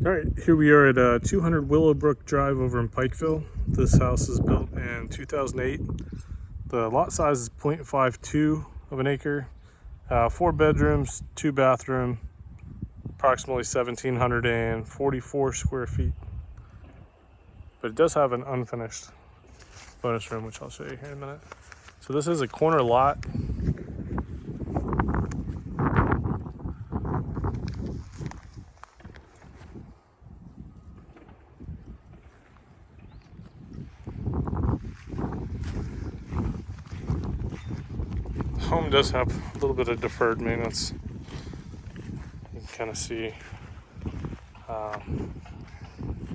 All right, here we are at 200 Willowbrook Drive over in Pikeville. This house is built in 2008. The lot size is 0.52 of an acre, 4 bedrooms, 2 bathroom, approximately 1,744 square feet. But it does have an unfinished bonus room, which I'll show you here in a minute. So this is a corner lot. Home does have a little bit of deferred maintenance. You can kind of see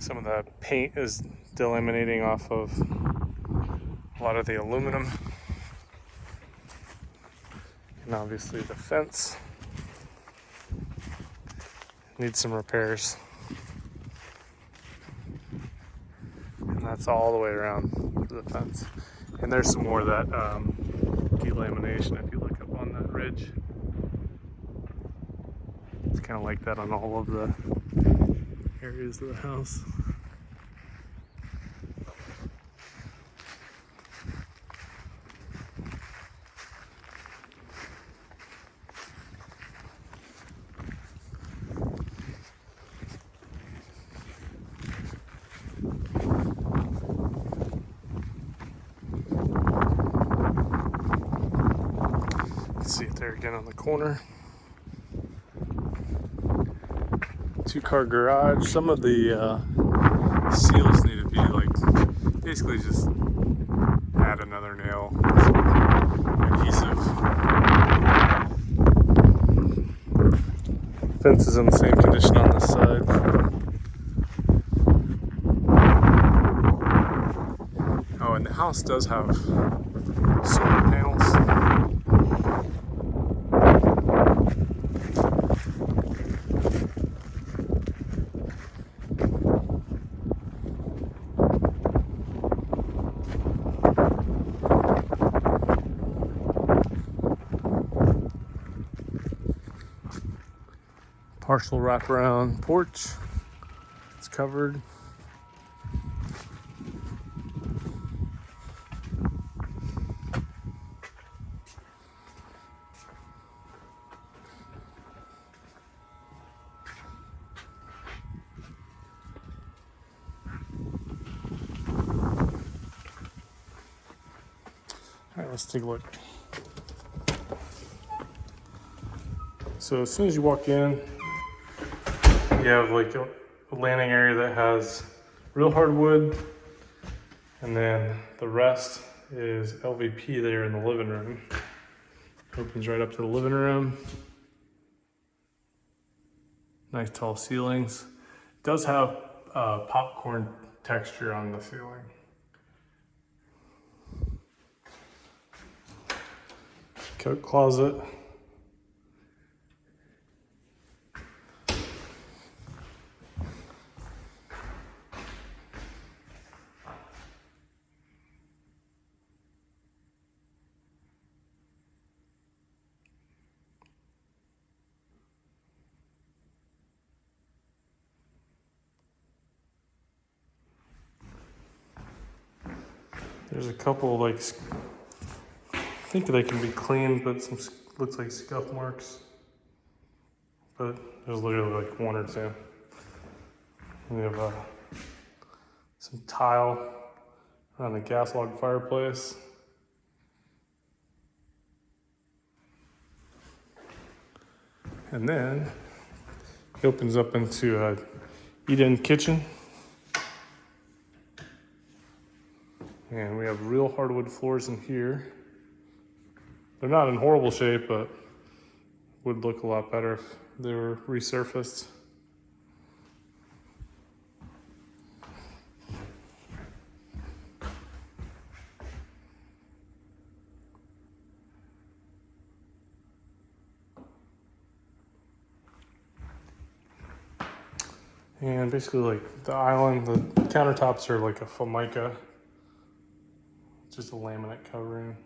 some of the paint is delaminating off of a lot of the aluminum, and obviously the fence needs some repairs, and that's all the way around the fence. And there's some more of that delamination if you look up on that ridge. It's kind of like that on all of the areas of the house. See it there again on the corner. 2-car garage. Some of the seals need to be basically just add another nail, adhesive. Fence is in the same condition on this side. Oh, and the house does have solar panels. Partial wraparound porch. It's covered. All right, let's take a look. So as soon as you walk in, you have like a landing area that has real hardwood, and then the rest is LVP there in the living room. Opens right up to the living room. Nice tall ceilings. It does have popcorn texture on the ceiling. Coat closet. There's a couple I think they can be cleaned, but some looks like scuff marks. But there's literally like 1 or 2. We have some tile around the gas log fireplace. And then it opens up into a eat-in kitchen. And we have real hardwood floors in here. They're not in horrible shape, but would look a lot better if they were resurfaced. And basically like the island, the countertops are like a formica, just a laminate covering.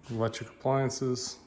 Electric appliances.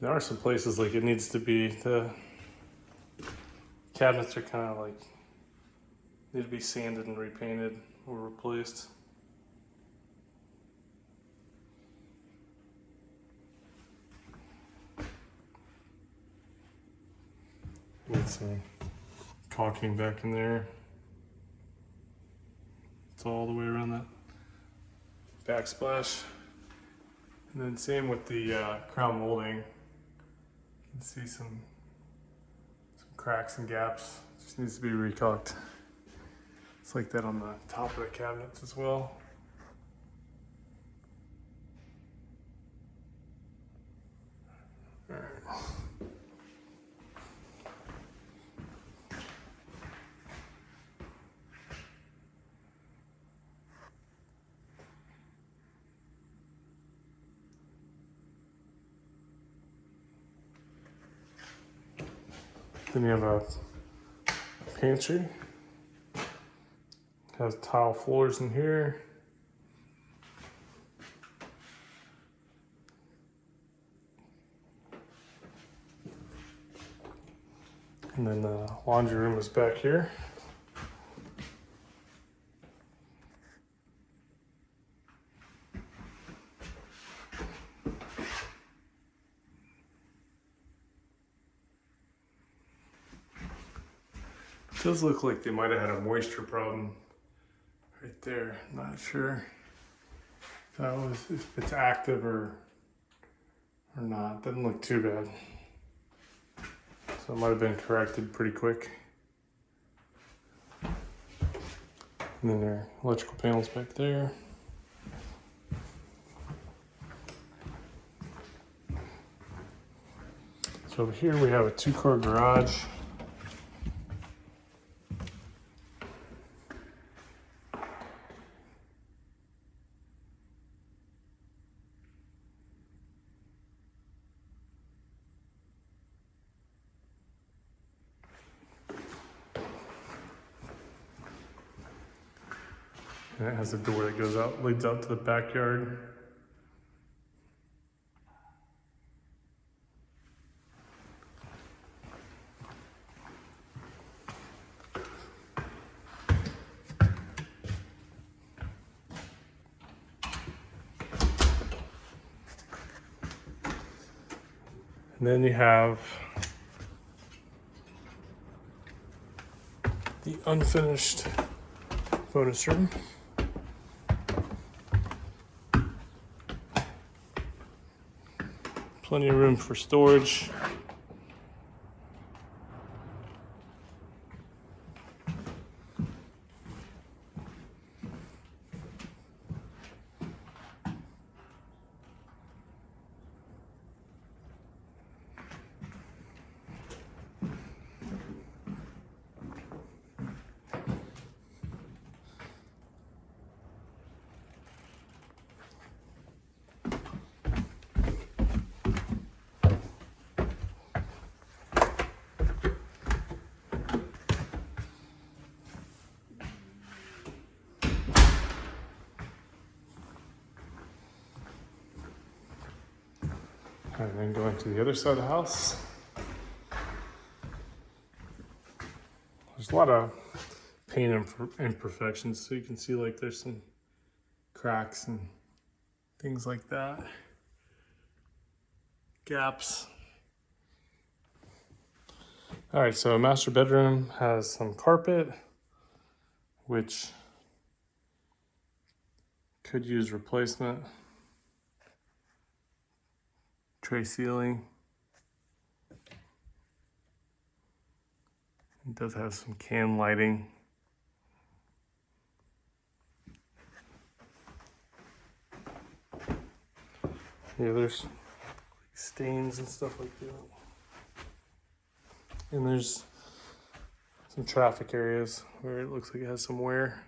There are some places like it needs to be, the cabinets are kind of like, need to be sanded and repainted or replaced. Need some caulking back in there. It's all the way around that backsplash. And then same with the crown molding. You can see some cracks and gaps. Just needs to be recaulked. It's like that on the top of the cabinets as well. All right. Then you have a pantry. Has tile floors in here. And then the laundry room is back here. It does look like they might have had a moisture problem right there. Not sure if it's active or not. Doesn't look too bad. So it might have been corrected pretty quick. And then there are electrical panels back there. So over here we have a 2-car garage. And it has a door that goes out, leads out to the backyard. And then you have the unfinished bonus room. Plenty of room for storage. And then going to the other side of the house. There's a lot of paint imperfections, so you can see like there's some cracks and things like that. Gaps. All right, so master bedroom has some carpet, which could use replacement. Tray ceiling. It does have some can lighting. Yeah, there's stains and stuff like that. And there's some traffic areas where it looks like it has some wear.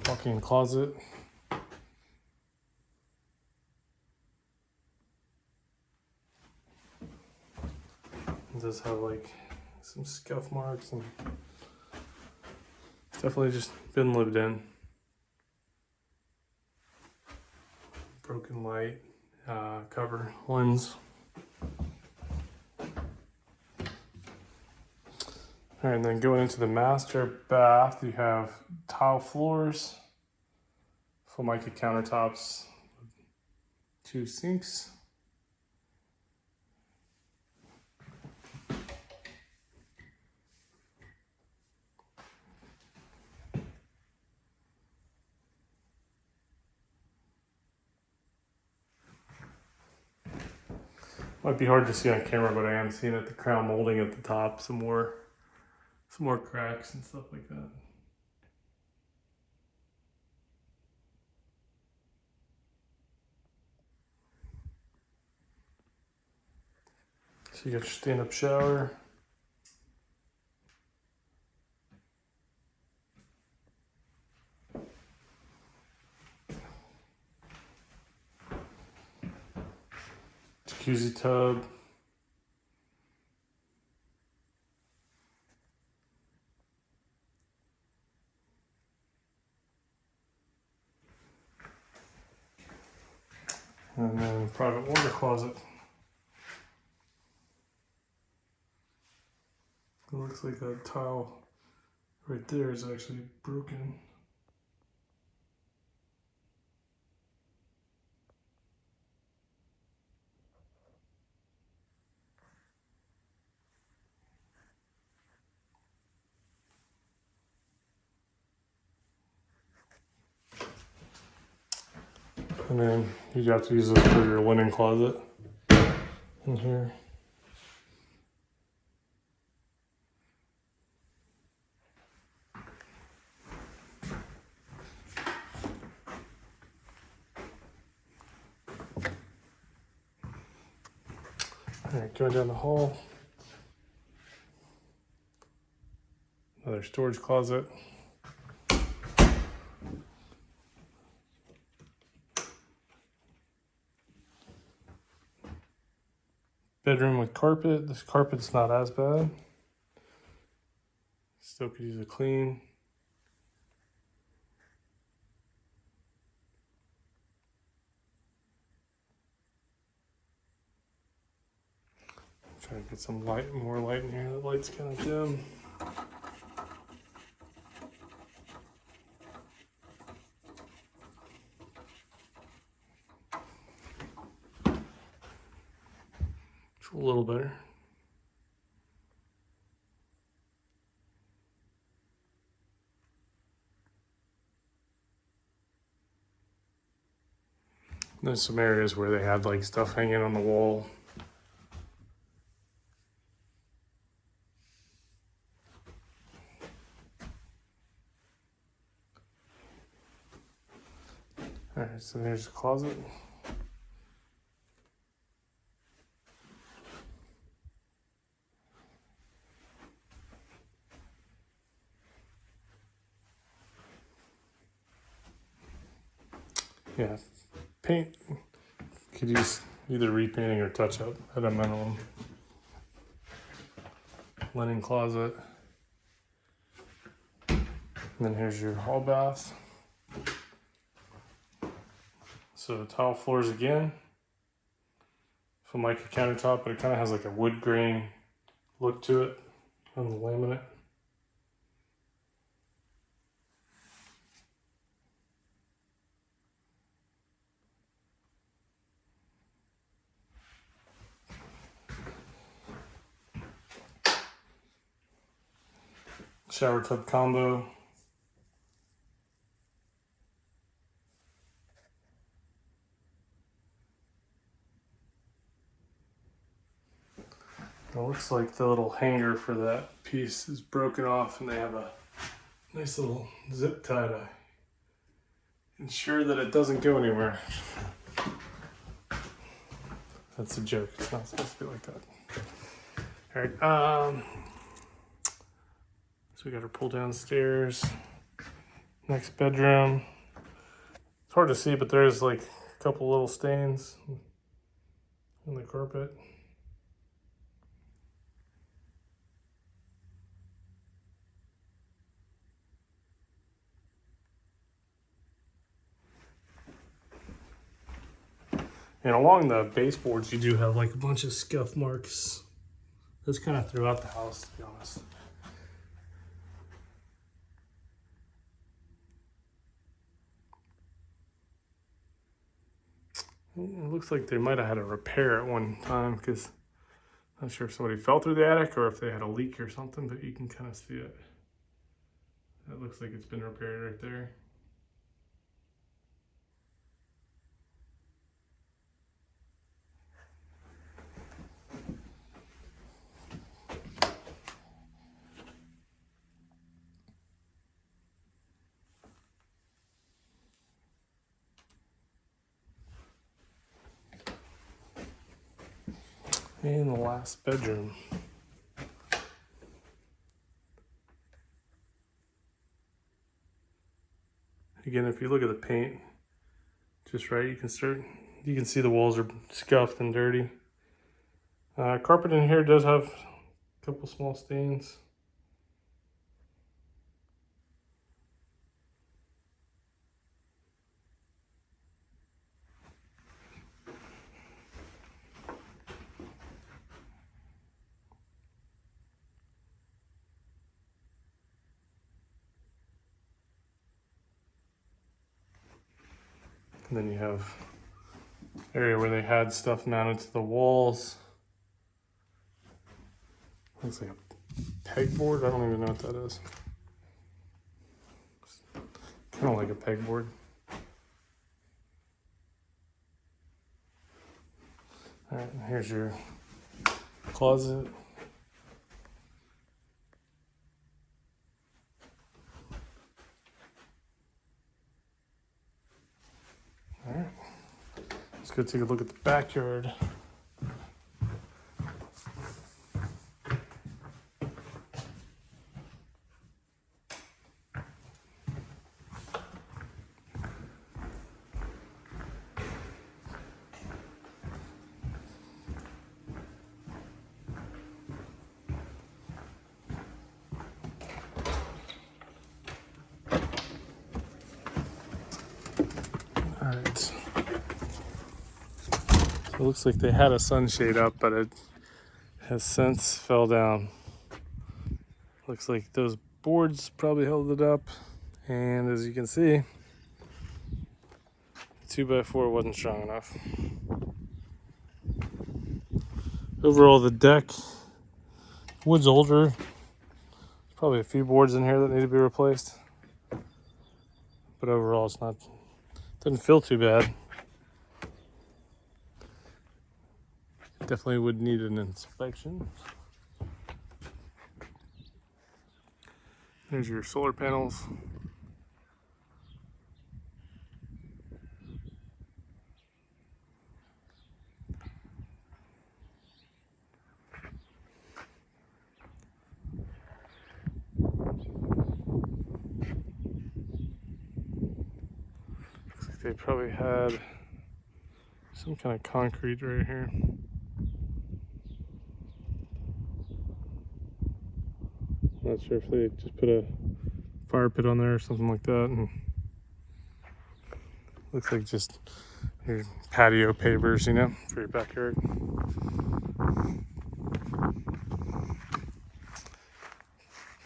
Walk-in closet. It does have like some scuff marks and definitely just been lived in. Broken light, cover, lens. All right, and then going into the master bath, you have tile floors, full mica countertops, 2 sinks. Might be hard to see on camera, but I am seeing at the crown molding at the top some more cracks and stuff like that. So you got your stand-up shower. Jacuzzi tub. And then private water closet. It looks like that tile right there is actually broken. And then you have to use this for your linen closet in here. All right, going down the hall. Another storage closet. Bedroom with carpet. This carpet's not as bad. Still could use a clean. Trying to get some light, more light in here. The light's kind of dim. It's a little better. There's some areas where they had like stuff hanging on the wall. All right, so there's a closet. Yeah, paint could use either repainting or touch up at a minimum. Linen closet. And then here's your hall bath. So tile floors again. From like a countertop, but it kind of has like a wood grain look to it on the laminate. Shower tub combo. It looks like the little hanger for that piece is broken off and they have a nice little zip tie to ensure that it doesn't go anywhere. That's a joke, it's not supposed to be like that. All right, so we got our pull down stairs. Next bedroom. It's hard to see, but there's like a couple little stains in the carpet. And along the baseboards, you do have like a bunch of scuff marks. That's kind of throughout the house, to be honest. It looks like they might have had a repair at one time, because I'm not sure if somebody fell through the attic or if they had a leak or something, but you can kind of see it. It looks like it's been repaired right there. And the last bedroom. Again, if you look at the paint just right, you can see the walls are scuffed and dirty. Carpet in here does have a couple small stains. And then you have area where they had stuff mounted to the walls. Looks like a pegboard. I don't even know what that is. Kind of like a pegboard. All right, here's your closet. All right, let's go take a look at the backyard. All right. So it looks like they had a sunshade up, but it has since fell down. Looks like those boards probably held it up. And as you can see, the 2x4 wasn't strong enough. Overall, the deck, wood's older. There's probably a few boards in here that need to be replaced. But overall, doesn't feel too bad. Definitely would need an inspection. There's your solar panels. Looks like they probably had some kind of concrete right here. Not sure if they just put a fire pit on there or something like that. And looks like just your patio pavers, you know, for your backyard.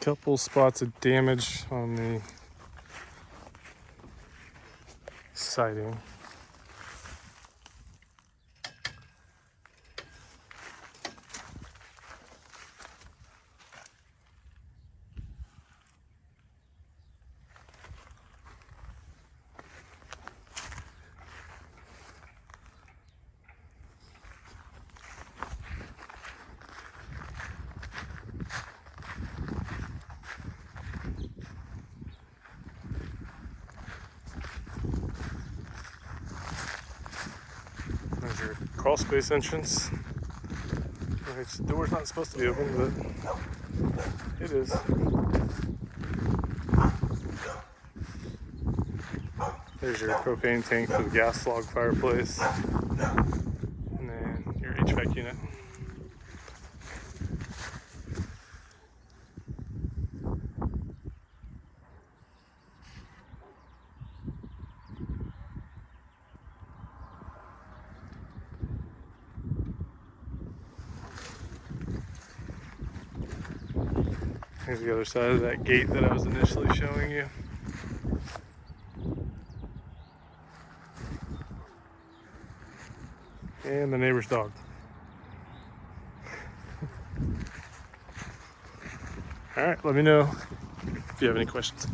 Couple spots of damage on the siding. There's your crawl space entrance. Which the door's not supposed to be open, but it is. There's your propane tank for the gas log fireplace. And then your HVAC unit. Here's the other side of that gate that I was initially showing you. And the neighbor's dog. All right, let me know if you have any questions.